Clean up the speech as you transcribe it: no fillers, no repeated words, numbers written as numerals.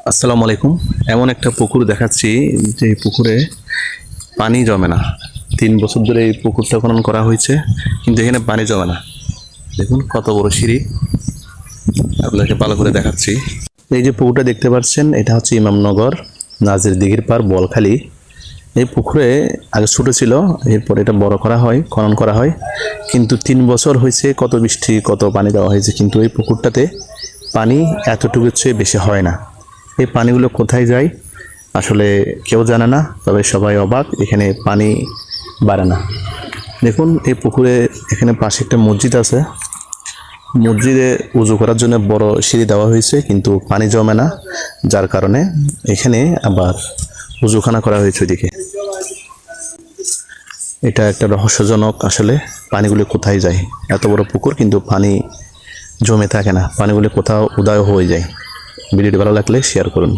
আসসালামু আলাইকুম। এমন একটা পুকুর দেখাচ্ছি যে পুকুরে পানি জমে না। 3 বছর ধরে এই পুকুরটা খনন করা হয়েছে, কিন্তু এখানে পানি জমে না। দেখুন কত বড় সিঁড়ি, আপনাকে ভালো করে দেখাচ্ছি। এই যে পুকুরটা দেখতে পাচ্ছেন, এটা হচ্ছে ইমামনগর নাজির দিঘির পার বলখালি। এই পুকুরে আগে ছোট ছিল, এরপর এটা বড় করা হয়, খনন করা হয়। কিন্তু 3 বছর হয়েছে, কত বৃষ্টি কত পানি দেওয়া হয়েছে, কিন্তু এই পুকুরটাতে পানি এতটুকুর চেয়ে বেশি হয় না। এই পানিগুলো কোথায় যায় আসলে কেউ জানে না, তবে সবাই অবাক, এখানে পানি বাড়ে না। দেখুন এই পুকুরে এখানে পাশে একটা মসজিদ আছে, মসজিদে উজু করার জন্য বড় সিঁড়ি দেওয়া হয়েছে, কিন্তু পানি জমে না, যার কারণে এখানে আবার উজুখানা করা হয়েছে ওইদিকে। এটা একটা রহস্যজনক, আসলে পানিগুলো কোথায় যায়। এত বড় পুকুর কিন্তু পানি জমে থাকে না, পানিগুলো কোথাও উদয় হয়ে যায়। ভিডিওটি ভালো লাগলে শেয়ার করুন।